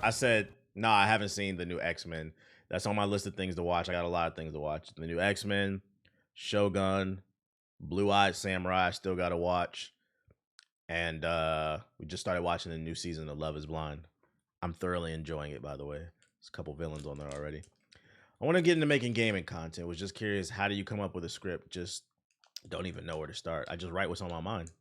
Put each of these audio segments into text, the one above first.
I said, no, I haven't seen the new X-Men. That's on my list of things to watch. I got a lot of things to watch. The new X-Men, Shogun, Blue-Eyed Samurai, I still got to watch. And we just started watching the new season of Love is Blind. I'm thoroughly enjoying it, by the way. There's a couple villains on there already. I want to get into making gaming content. Was just curious, how do you come up with a script? Just don't even know where to start. I just write what's on my mind.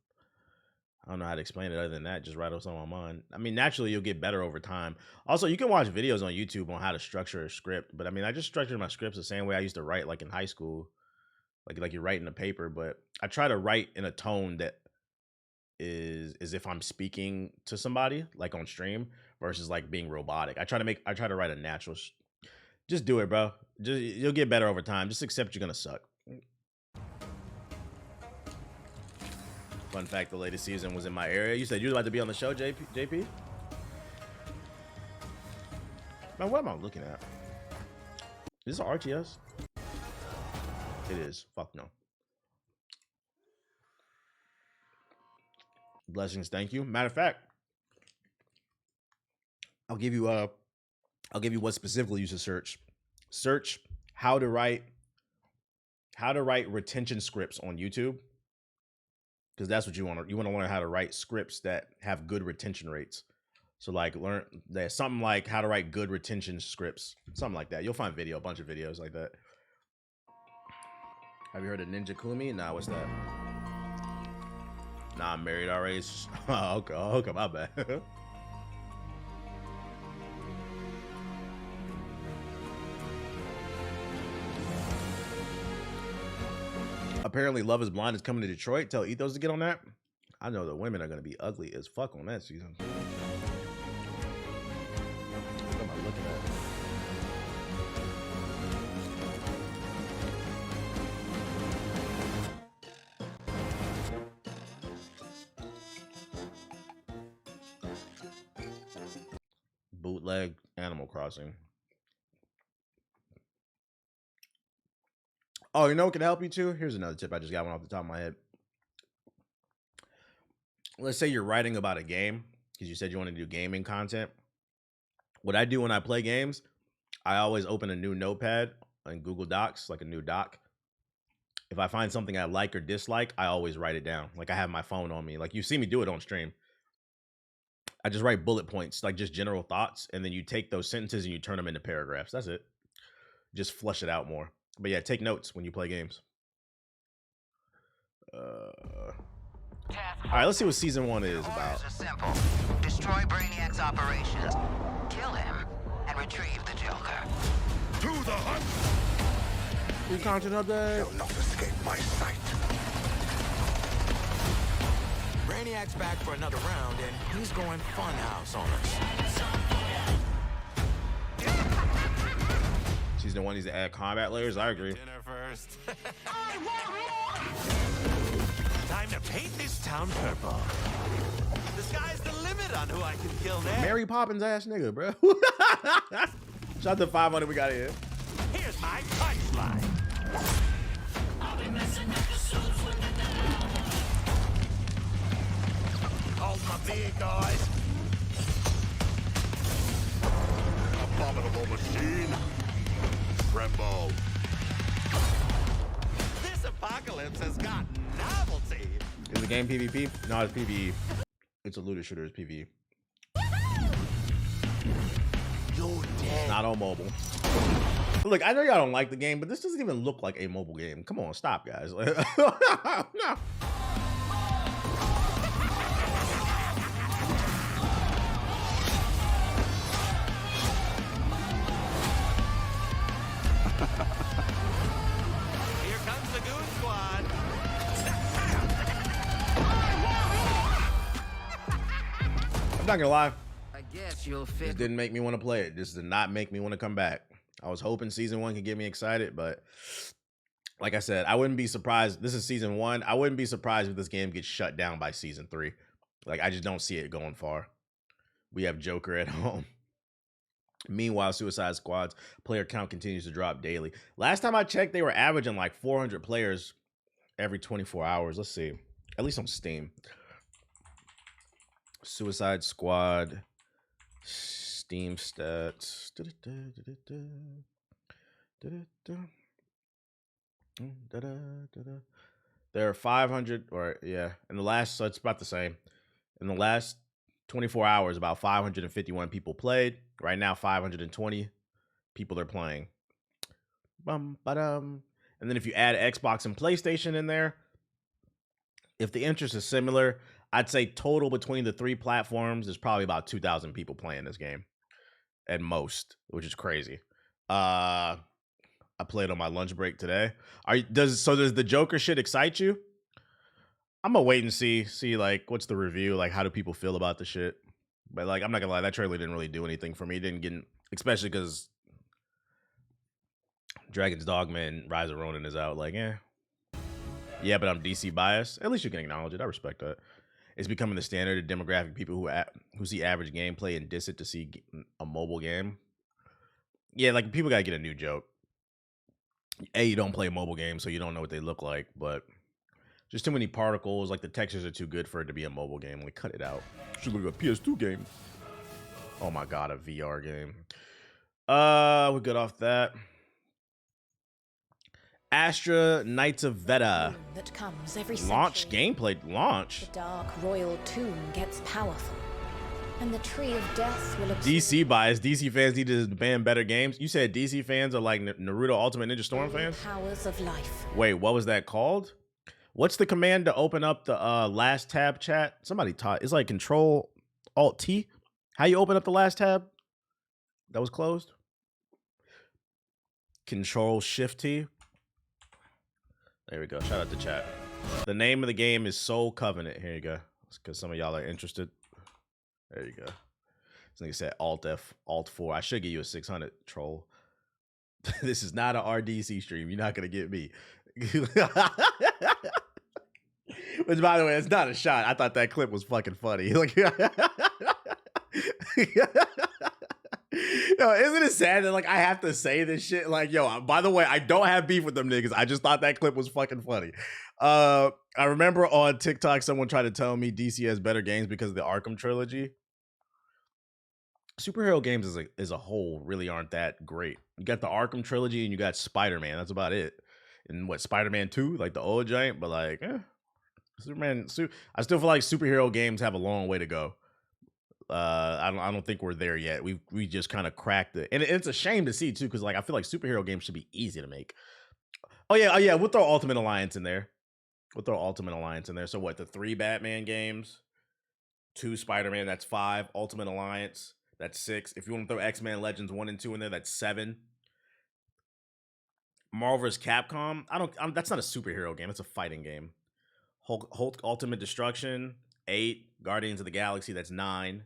I don't know how to explain it other than that. Just write what's on my mind. I mean, naturally, you'll get better over time. Also, you can watch videos on YouTube on how to structure a script. But I mean, I just structured my scripts the same way I used to write, like in high school, like you're writing a paper. But I try to write in a tone that is as if I'm speaking to somebody, like on stream, versus like being robotic. I try to write a natural. Just do it, bro. Just you'll get better over time. Just accept you're gonna suck. Fun fact, the latest season was in my area. You said you'd like to be on the show, JP? Man, what am I looking at? Is this an RTS? It is. Fuck no. Blessings, thank you. Matter of fact, I'll give you what specifically you should search. Search how to write retention scripts on YouTube. Because that's what you want to learn how to write scripts that have good retention rates. So like learn there's something like how to write good retention scripts, something like that. You'll find a bunch of videos like that. Have you heard of Ninja Kumi? Nah, what's that? Nah, I'm married already. Oh, okay, my bad. Apparently, Love is Blind is coming to Detroit. Tell Ethos to get on that. I know the women are going to be ugly as fuck on that season. What am I looking at? Bootleg Animal Crossing. Oh, you know what can help you too? Here's another tip. I just got one off the top of my head. Let's say you're writing about a game, because you said you want to do gaming content. What I do when I play games, I always open a new notepad in Google Docs, like a new doc. If I find something I like or dislike, I always write it down. Like I have my phone on me. Like you see me do it on stream. I just write bullet points, like just general thoughts. And then you take those sentences and you turn them into paragraphs. That's it. Just flush it out more. But yeah, take notes when you play games. All right, let's see what season 1 is about. Simple. Destroy Brainiac's operations, kill him, and retrieve the Joker. To the hunt! New content update. Shall not escape my sight. Brainiac's back for another round, and he's going funhouse on us. Season 1 needs to add combat layers. I agree. Dinner first. Time to paint this town purple. The sky's the limit on who I can kill next. Mary Poppins ass nigga, bro. Shout out to 500 we got here. Here's my punchline. Hold my beer, guys. Abominable machine. Tremble. This apocalypse has got novelty. Is the game PvP? No, it's PvE. It's a looter shooter. It's PvE. You're dead. Not on mobile. Look, I know y'all don't like the game, but this doesn't even look like a mobile game. Come on, stop, guys. No. Here comes the Goon Squad. I'm not gonna lie. I guess you'll This fit. didn't make me want to play it. This did not make me want to come back. I was hoping season 1 could get me excited, but like I said, I wouldn't be surprised. This is season 1. I wouldn't be surprised if this game gets shut down by season 3. Like, I just don't see it going far. We have Joker at home. Meanwhile, Suicide Squad's player count continues to drop daily. Last time I checked, they were averaging like 400 players every 24 hours. Let's see. At least on Steam. Suicide Squad Steam stats. There are 500, or yeah, in the last, so it's about the same. In the last 24 hours, about 551 people played. Right now, 520 people are playing. And then if you add Xbox and PlayStation in there, if the interest is similar, I'd say total between the three platforms is probably about 2,000 people playing this game at most, which is crazy. I played on my lunch break today. Does the Joker shit excite you? I'm gonna wait and see like what's the review, like how do people feel about the shit. But like I'm not gonna lie, that trailer didn't really do anything for me. It didn't get, especially because Dragon's Dogma and Rise of Ronin is out. Like, yeah, but I'm DC biased. At least you can acknowledge it. I respect that. It's becoming the standard demographic. People who see average gameplay and diss it to see a mobile game. Yeah, like people gotta get a new joke. You don't play mobile games, so you don't know what they look like. But just too many particles. Like the textures are too good for it to be a mobile game. Like cut it out. Should look like a PS2 game. Oh my god, a VR game. We're good off that. Astra Knights of Veda that comes every launch century. gameplay launch. The dark royal tomb gets powerful, and the tree of death will absorb. DC bias. DC fans need to ban better games. You said DC fans are like Naruto Ultimate Ninja Storm fans? Powers of life. Wait, what was that called? What's the command to open up the last tab chat? Somebody taught. It's like Control Alt T. How you open up the last tab that was closed? Control Shift T. There we go. Shout out to chat. The name of the game is Soul Covenant. Here you go. It's because some of y'all are interested. There you go. This nigga said Alt F, Alt 4. I should give you a 600, troll. This is not an RDC stream. You're not going to get me. Which, by the way, it's not a shot. I thought that clip was fucking funny. Like, yo, isn't it sad that like I have to say this shit? Like, yo, by the way, I don't have beef with them niggas. I just thought that clip was fucking funny. I remember on TikTok someone tried to tell me DC has better games because of the Arkham trilogy. Superhero games as a whole really aren't that great. You got the Arkham trilogy and you got Spider-Man. That's about it. And what, Spider-Man 2, like the old giant, but like, Superman. I still feel like superhero games have a long way to go. I don't think we're there yet. We just kind of cracked it, and it's a shame to see too, because like I feel like superhero games should be easy to make. Oh yeah, we'll throw Ultimate Alliance in there. So what? The 3 Batman games, 2 Spider-Man, that's 5. Ultimate Alliance, that's 6. If you want to throw X-Men Legends 1 and 2 in there, that's 7. Marvel vs. Capcom. That's not a superhero game. It's a fighting game. Hulk Ultimate Destruction, 8. Guardians of the Galaxy, that's 9.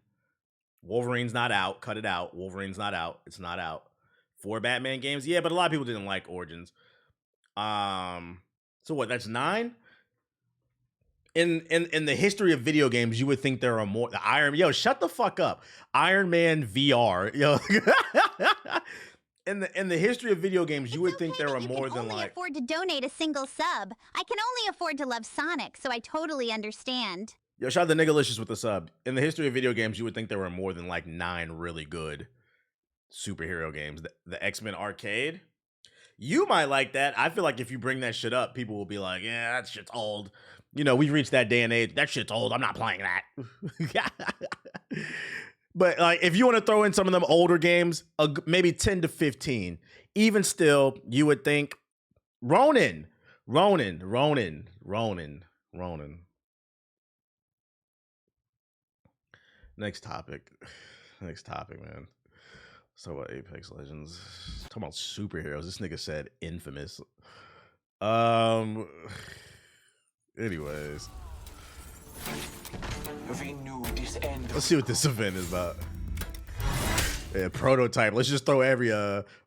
Wolverine's not out. Cut it out. Wolverine's not out. It's not out. 4 Batman games. Yeah, but a lot of people didn't like Origins. So what? That's 9. In the history of video games, you would think there are more. Yo, shut the fuck up. Iron Man VR. Yo. In the history of video games, you would think there are more than like. I can only afford to donate a single sub. I can only afford to love Sonic, so I totally understand. Yo, shout out to Niggalicious with the sub. In the history of video games, you would think there were more than like 9 really good superhero games. The X-Men arcade, you might like that. I feel like if you bring that shit up, people will be like, yeah, that shit's old. You know, we've reached that day and age. That shit's old. I'm not playing that. But like, if you want to throw in some of them older games, maybe 10 to 15, even still, you would think Ronin. Next topic, man. So what? Apex Legends. Talking about superheroes. This nigga said Infamous. Anyways, let's see what this event is about. Yeah, prototype. Let's just throw every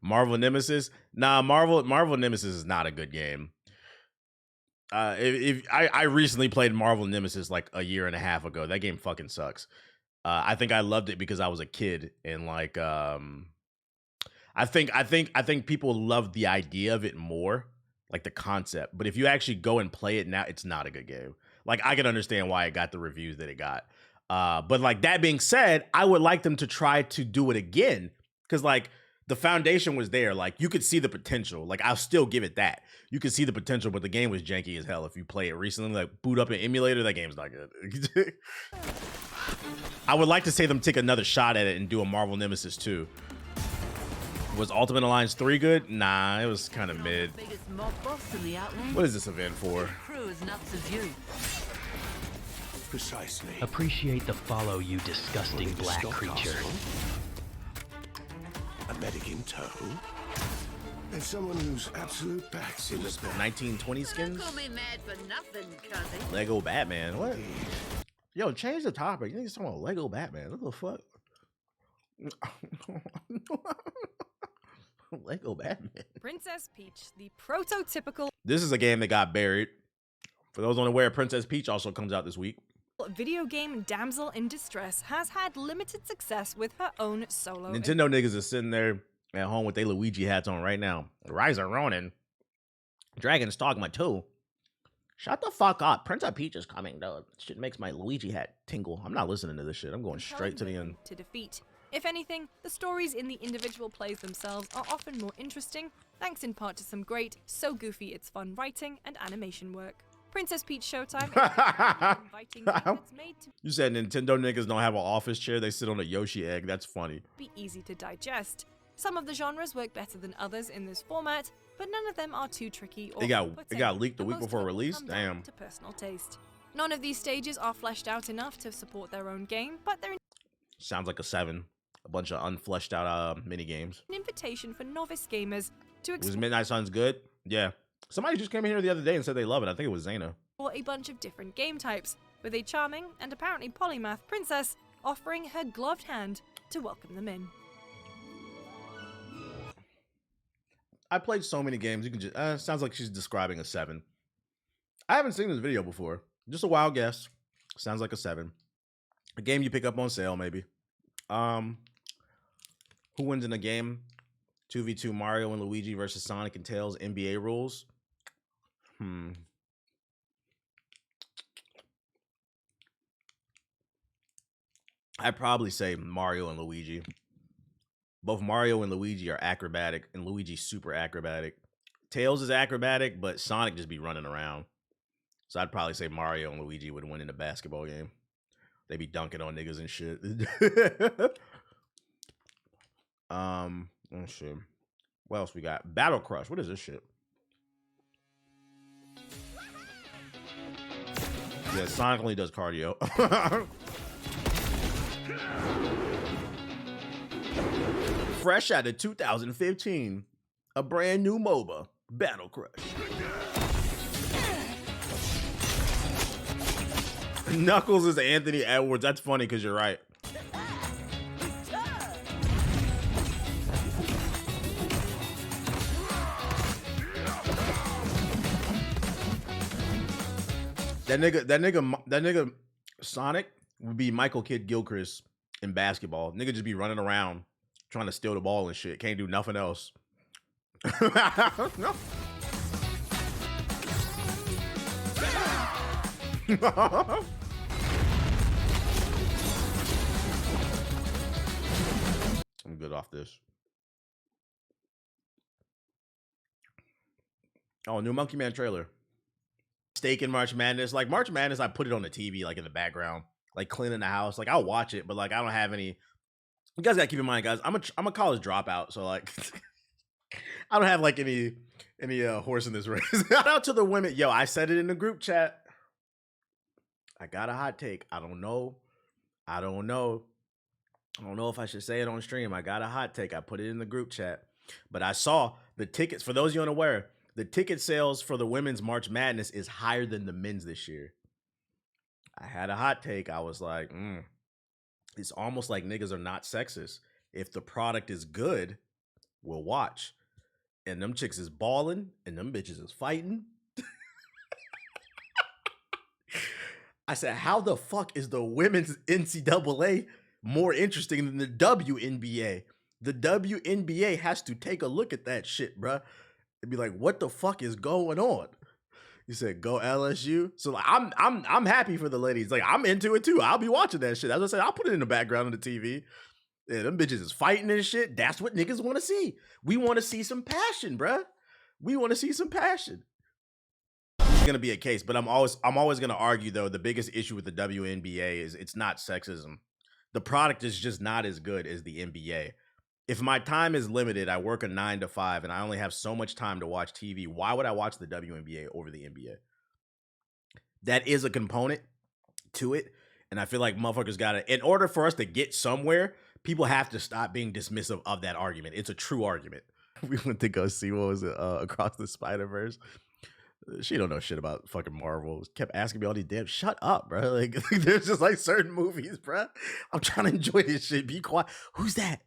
Marvel Nemesis. Nah, Marvel Nemesis is not a good game. If I recently played Marvel Nemesis like a year and a half ago. That game fucking sucks. I think I loved it because I was a kid and like I think people love the idea of it more, like the concept. But if you actually go and play it now, it's not a good game. Like I can understand why it got the reviews that it got. But like that being said, I would like them to try to do it again because like the foundation was there. Like you could see the potential. Like I'll still give it that. You could see the potential, but the game was janky as hell. If you play it recently, like boot up an emulator, that game's not good. I would like to see them take another shot at it and do a Marvel Nemesis 2. Was Ultimate Alliance 3 good? Nah, it was kind of mid. What is this event for? Precisely. Appreciate the follow, you disgusting black creature. A medic in tow. And someone who's absolute backs in the back. 1920 skins? Call me mad for nothing, cousin. Lego Batman. What? Yo, change the topic. You think it's talking about Lego Batman? What the fuck? Lego Batman. Princess Peach, the prototypical This is a game that got buried. For those unaware, Princess Peach also comes out this week. video game damsel in distress, has had limited success with her own solo. Nintendo niggas is sitting there at home with their Luigi hats on right now. Rise of Ronin. Dragon's Dogma 2. Shut the fuck up. Princess Peach is coming, though. Shit makes my Luigi hat tingle. I'm not listening to this shit. I'm going straight to the end. To defeat. If anything, the stories in the individual plays themselves are often more interesting, thanks in part to some great, so goofy it's fun writing and animation work. Princess Peach Showtime is inviting methods made to You said Nintendo niggas don't have an office chair. They sit on a Yoshi egg. That's funny. be easy to digest. Some of the genres work better than others in this format, but none of them are too tricky or It got off-putting, leaked the and week most before of it will release? come down Damn. to personal taste. None of these stages are fleshed out enough to support their own game, but they're Sounds like a 7. A bunch of unfleshed out mini games. an invitation for novice gamers to Was explore Midnight Suns good? Yeah. Somebody just came in here the other day and said they love it. I think it was Zayna. a bunch of different game types, with a charming and apparently polymath princess offering her gloved hand to welcome them in. I played so many games. You can just sounds like she's describing a 7. I haven't seen this video before. Just a wild guess. Sounds like a 7. A game you pick up on sale, maybe. Who wins in a game? 2v2 Mario and Luigi versus Sonic and Tails NBA rules. I'd probably say Mario and Luigi. Both Mario and Luigi are acrobatic, and Luigi's super acrobatic. Tails is acrobatic, but Sonic just be running around. So I'd probably say Mario and Luigi would win in a basketball game. They be dunking on niggas and shit. Let's see. What else we got? Battle Crush. What is this shit? Yeah, Sonic only does cardio. Fresh out of 2015, a brand new MOBA, Battle Crush. Knuckles is Anthony Edwards. That's funny because you're right. That nigga Sonic would be Michael Kidd Gilchrist in basketball. Nigga just be running around trying to steal the ball and shit. Can't do nothing else. No. I'm good off this. Oh, new Monkey Man trailer. Steak in March Madness. Like March Madness, I put it on the TV, like in the background, like cleaning the house. Like I'll watch it, but like I don't have any. You guys gotta keep in mind, guys. I'm a college dropout, so like I don't have like any horse in this race. Shout out to the women. Yo, I said it in the group chat. I got a hot take. I don't know if I should say it on stream. I got a hot take. I put it in the group chat. But I saw the tickets, for those of you unaware, the ticket sales for the women's March Madness is higher than the men's this year. I had a hot take. I was like, it's almost like niggas are not sexist. If the product is good, we'll watch. And them chicks is balling and them bitches is fighting. I said, how the fuck is the women's NCAA more interesting than the WNBA? The WNBA has to take a look at that shit, bruh. And be like, what the fuck is going on? You said go LSU. So like, I'm happy for the ladies. Like I'm into it too. I'll be watching that shit. As I said, I'll put it in the background of the TV. Yeah, them bitches is fighting and shit. That's what niggas want to see. We want to see some passion, bruh. We want to see some passion. It's gonna be a case, but I'm always gonna argue though. The biggest issue with the WNBA is it's not sexism. The product is just not as good as the NBA. If my time is limited, I work a 9 to 5, and I only have so much time to watch TV. Why would I watch the WNBA over the NBA? That is a component to it, and I feel like motherfuckers gotta. In order for us to get somewhere, people have to stop being dismissive of that argument. It's a true argument. We went to go see what was it, Across the Spider-Verse. She don't know shit about fucking Marvel. Kept asking me all these damn. Shut up, bro. Like there's just like certain movies, bro. I'm trying to enjoy this shit. Be quiet. Who's that?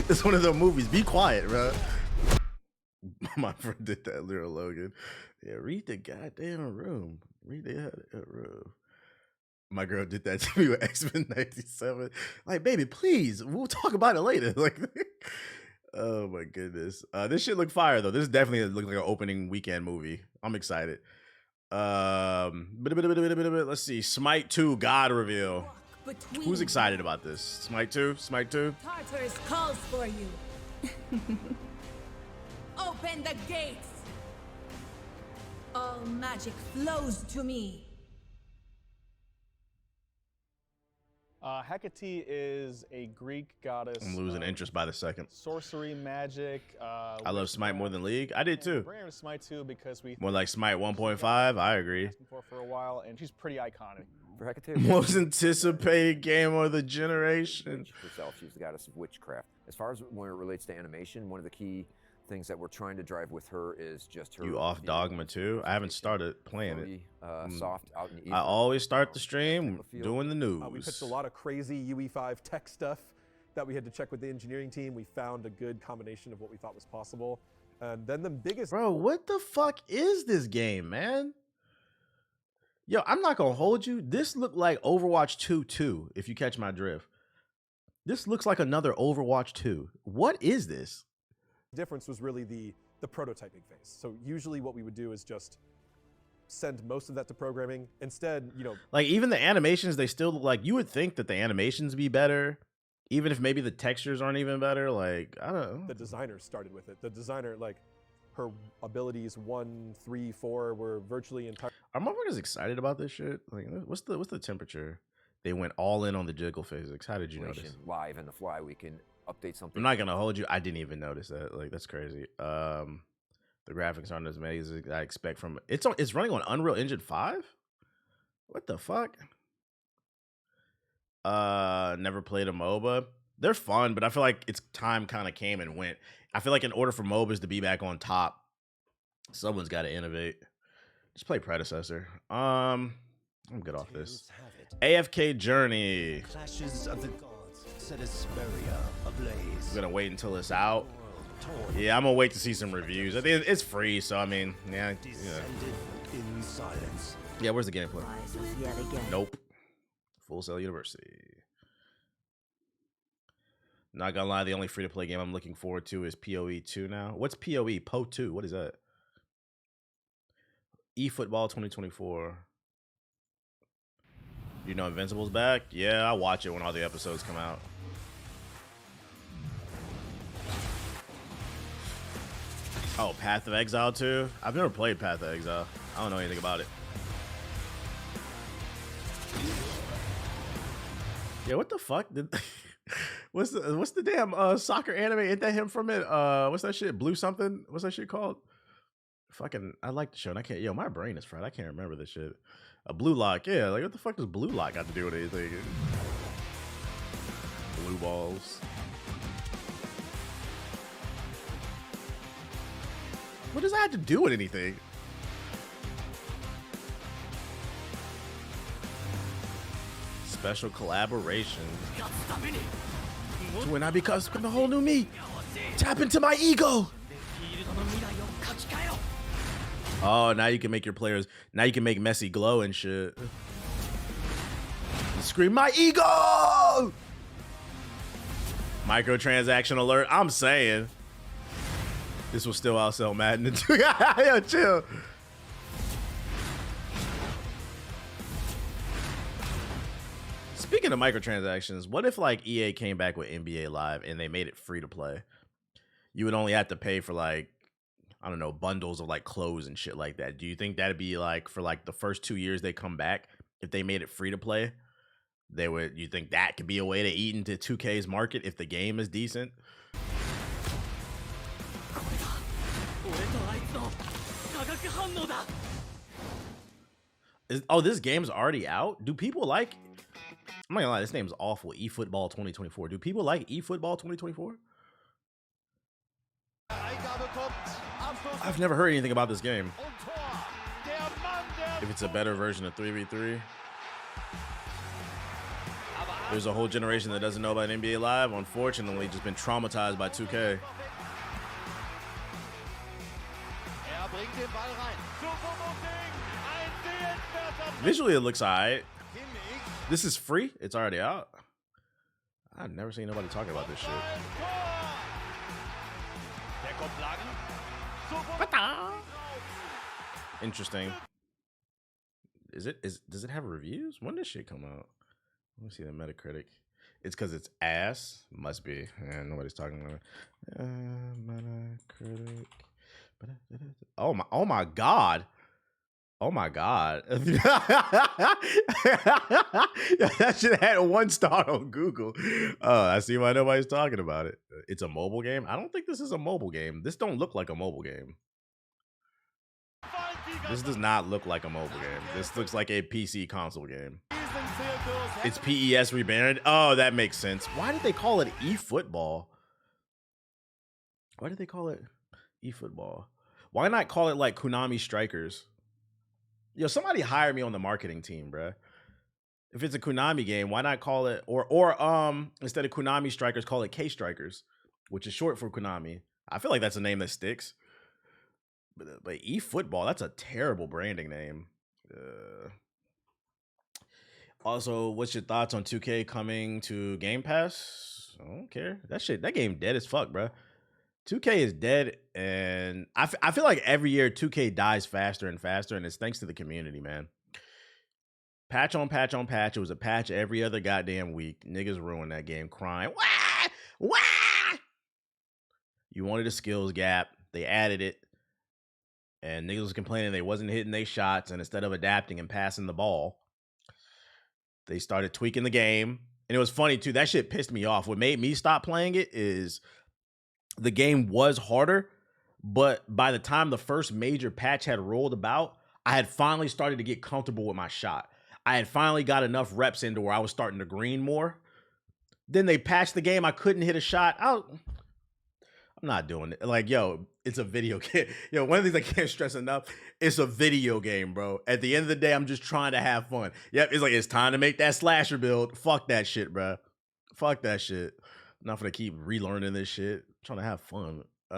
It's one of those movies. Be quiet, bro. My friend did that, Lyra Logan. Yeah, read the goddamn room. Read the room. My girl did that to me with X-Men 97. Like, baby, please. We'll talk about it later. Like, oh my goodness. This shit look fire though. This definitely looks like an opening weekend movie. I'm excited. Let's see. Smite 2 God reveal. Who's excited about this? Smite 2? Smite 2? Tartarus calls for you. Open the gates. All magic flows to me. Hecate is a Greek goddess. I'm losing interest by the second. Sorcery, magic. I love Smite more than League. I did too. Bring her to Smite 2 because we more like Smite 1.5. I agree. For a while, and she's pretty iconic. For Hecate, most anticipated game of the generation. Herself, she's the goddess of witchcraft. As far as when it relates to animation, one of the key things that we're trying to drive with her is just her. You off Dogma 2? I haven't started playing it. Soft out in I always start the stream doing the news. We pitched a lot of crazy UE5 tech stuff that we had to check with the engineering team. We found a good combination of what we thought was possible. And then the biggest... Bro, what the fuck is this game, man? Yo, I'm not gonna hold you. This looked like Overwatch 2, if you catch my drift. This looks like another Overwatch 2. What is this? Difference was really the prototyping phase. So usually what we would do is just send most of that to programming. Instead, you know, like even the animations, they still look like, you would think that the animations be better, even if maybe the textures aren't even better. Like, I don't know. The designer started with it. The designer, like, her abilities 1, 3, 4 were virtually entire. Are motherfuckers excited about this shit? Like, what's the temperature? They went all in on the jiggle physics. How did you notice? Live in the fly, we can update something. I'm not gonna hold you. I didn't even notice that. Like, that's crazy. The graphics aren't as amazing as I expect from it. It's running on Unreal Engine 5? What the fuck? Never played a MOBA. They're fun, but I feel like its time kind of came and went. I feel like in order for MOBAs to be back on top, someone's got to innovate. Just play Predecessor. I'm good off this. AFK Journey. Clashes of the gods set Asperia ablaze. I'm gonna wait until it's out. Yeah, I'm gonna wait to see some reviews. I think it's free, so I mean, yeah. In silence. Yeah, where's the gameplay? Nope. Full Sail University. Not gonna lie, the only free-to-play game I'm looking forward to is PoE 2 now. What's PoE? PoE 2? What is that? EFootball 2024. You know Invincible's back? Yeah, I watch it when all the episodes come out. Oh, Path of Exile 2? I've never played Path of Exile. I don't know anything about it. Yeah, what the fuck? What's the damn soccer anime? Ain't that him from it? What's that shit? Blue something? What's that shit called? Fucking, I like the show and I can't. Yo, my brain is fried. I can't remember this shit. A Blue Lock, yeah. Like, what the fuck does Blue Lock got to do with anything? Blue balls. What does that have to do with anything? Special collaboration. When I become a whole new me. Tap into my ego. Oh, now you can make your players. Now you can make Messi glow and shit. Scream my ego. Microtransaction alert. I'm saying. This will still outsell Madden. Yo, chill. Speaking of microtransactions, what if like EA came back with NBA Live and they made it free to play? You would only have to pay for like, I don't know, bundles of like clothes and shit like that. Do you think that'd be like for like the first 2 years they come back, if they made it free to play, they would, you think that could be a way to eat into 2K's market if the game is decent? Oh, this game's already out? Do people like, I'm not gonna lie, this name's awful. EFootball 2024. Do people like EFootball 2024? I've never heard anything about this game. If it's a better version of 3v3. There's a whole generation that doesn't know about NBA Live. Unfortunately, just been traumatized by 2K. Visually, it looks alright. This is free? It's already out? I've never seen nobody talking about this shit. Interesting. Does it have reviews? When does shit come out? Let me see the Metacritic. It's because it's ass. Must be. And nobody's talking about it. Metacritic. Oh my god. Oh my god. That shit had 1 star on Google. I see why nobody's talking about it. It's a mobile game? I don't think this is a mobile game. This don't look like a mobile game. This does not look like a mobile game. This looks like a PC console game. It's PES rebranded. Oh, that makes sense. Why did they call it eFootball? Why did they call it eFootball? Why not call it like Konami Strikers? Yo, somebody hire me on the marketing team, bruh. If it's a Konami game, why not call it, or instead of Konami Strikers, call it K Strikers, which is short for Konami. I feel like that's a name that sticks. But eFootball, that's a terrible branding name. Also, what's your thoughts on 2K coming to Game Pass? I don't care. That game dead as fuck, bro. 2K is dead, and I feel like every year 2K dies faster and faster, and it's thanks to the community, man. Patch on patch on patch. It was a patch every other goddamn week. Niggas ruined that game crying. Wah! Wah! You wanted a skills gap. They added it. And niggas was complaining they wasn't hitting their shots, and instead of adapting and passing the ball, they started tweaking the game. And it was funny, too. That shit pissed me off. What made me stop playing it is the game was harder, but by the time the first major patch had rolled about, I had finally started to get comfortable with my shot. I had finally got enough reps into where I was starting to green more. Then they patched the game. I couldn't hit a shot. I'm not doing it. Like, yo, it's a video game. Yo, one of the things I can't stress enough, it's a video game, bro. At the end of the day, I'm just trying to have fun. Yep, it's like, it's time to make that slasher build. Fuck that shit, bro. Fuck that shit. I'm not gonna keep relearning this shit. I'm trying to have fun.